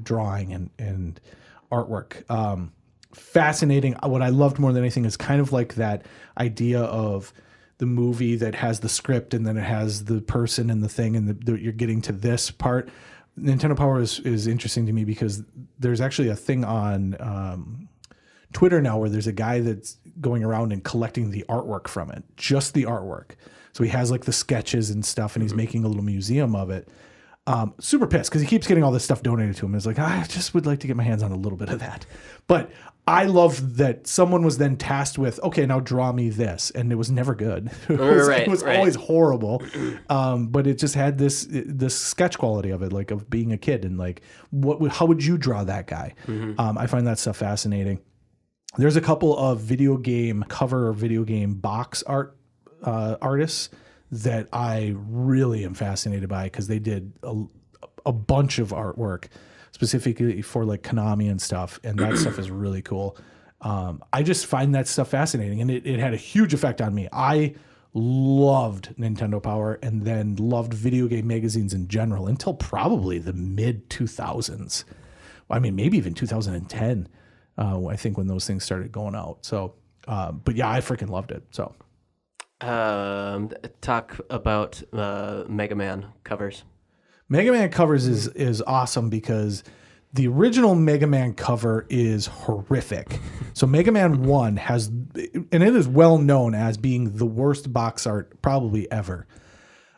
drawing and artwork. Fascinating. What I loved more than anything is kind of like that idea of the movie that has the script and then it has the person and the thing and you're getting to this part. Nintendo Power is interesting to me because there's actually a thing on Twitter now where there's a guy that's going around and collecting the artwork from it, just the artwork. So he has like the sketches and stuff and he's making a little museum of it. Super pissed because he keeps getting all this stuff donated to him. It's like, I just would like to get my hands on a little bit of that. But I love that someone was then tasked with, okay, now draw me this. And it was never good. It was always horrible. But it just had this sketch quality of it, like of being a kid. And like, how would you draw that guy? I find that stuff fascinating. There's a couple of video game cover or video game box art artists that I really am fascinated by because they did a bunch of artwork specifically for like Konami and stuff. And that stuff is really cool. I just find that stuff fascinating and it had a huge effect on me. I loved Nintendo Power and then loved video game magazines in general until probably the mid 2000s. I mean, maybe even 2010, I think when those things started going out. So, but yeah, I freaking loved it. So. Talk about Mega Man covers. Mega Man covers is awesome because the original Mega Man cover is horrific. So Mega Man 1 has, and it is well known as being the worst box art probably ever.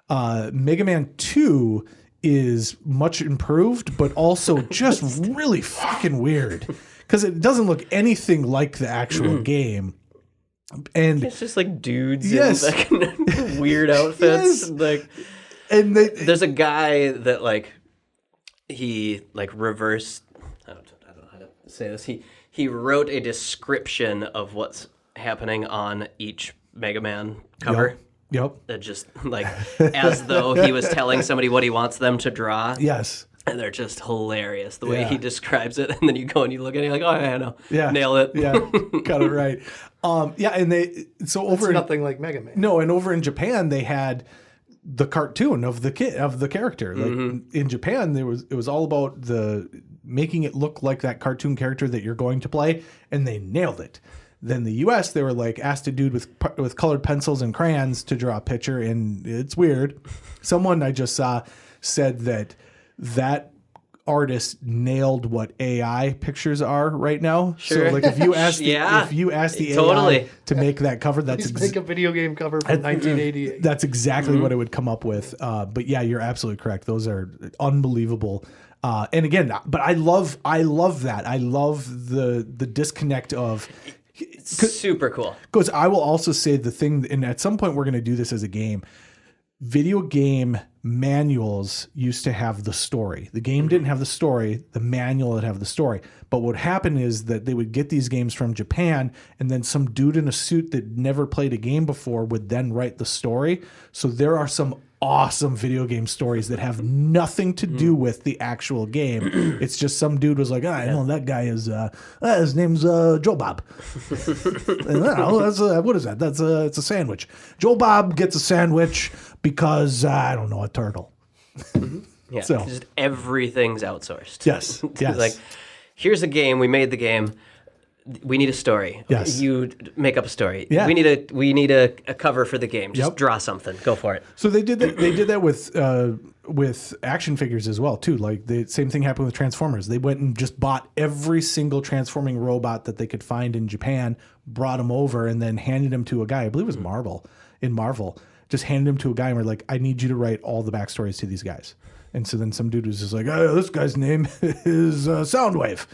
Mega Man 2 is much improved, but also just really fucking weird because it doesn't look anything like the actual game. And it's just like dudes in like weird outfits. Like, and there's a guy that like he like reversed. I don't know how to say this. He wrote a description of what's happening on each Mega Man cover. Yep. That just like as though he was telling somebody what he wants them to draw. Yes. And they're just hilarious the way he describes it. And then you go and you look at it, you're like, oh, yeah, no. Yeah. Nail it. Yeah. Got it right. And That's nothing like Mega Man. No, and over in Japan, they had the cartoon of the character. Like in Japan, it was all about making it look like that cartoon character that you're going to play, and they nailed it. Then the U.S., they were like, asked a dude with colored pencils and crayons to draw a picture, and it's weird. Someone I just saw said that artist nailed what AI pictures are right now. Sure. So like if you ask the AI to make that cover, make a video game cover from 1988. That's exactly what it would come up with. But yeah, you're absolutely correct. Those are unbelievable. And again, but I love that. I love the disconnect of. Super cool. Because I will also say the thing, and at some point we're going to do this as a game. Video game manuals used to have the story. The game didn't have the story. The manual would have the story. But what happened is that they would get these games from Japan, and then some dude in a suit that never played a game before would then write the story. So there are some awesome video game stories that have nothing to do with the actual game. It's just some dude was like, I know that guy is his name's Joe Bob. What is that? It's a sandwich. Joe Bob gets a sandwich because I don't know, a turtle. Yeah, so just everything's outsourced. Yes. Like, here's a game. We made the game. We need a story. Yes. You make up a story. Yeah. We need a cover for the game. Just draw something. Go for it. So they did that. They did that with action figures as well too. Like the same thing happened with Transformers. They went and just bought every single transforming robot that they could find in Japan, brought them over, and then handed them to a guy. I believe it was Marvel. Just handed him to a guy and we're like, I need you to write all the backstories to these guys. And so then some dude was just like, oh, this guy's name is Soundwave.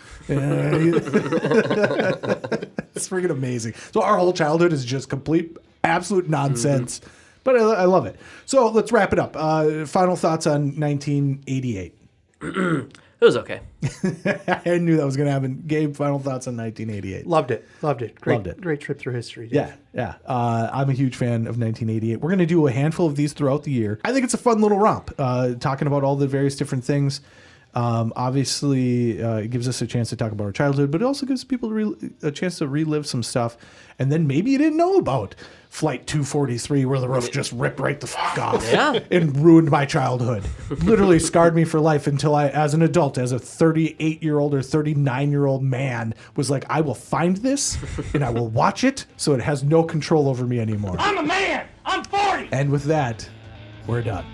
It's freaking amazing. So our whole childhood is just absolute nonsense. But I love it. So let's wrap it up. Final thoughts on 1988. It was okay. I knew that was going to happen. Gabe, final thoughts on 1988. Loved it. Loved it. Great trip through history. Yeah. I'm a huge fan of 1988. We're going to do a handful of these throughout the year. I think it's a fun little romp, talking about all the various different things. Obviously, it gives us a chance to talk about our childhood, but it also gives people a chance to relive some stuff. And then maybe you didn't know about Flight 243, where the roof just ripped right the fuck off and ruined my childhood. Literally scarred me for life until I, as an adult, as a 38-year-old or 39-year-old man, was like, I will find this and I will watch it so it has no control over me anymore. I'm a man! I'm 40! And with that, we're done.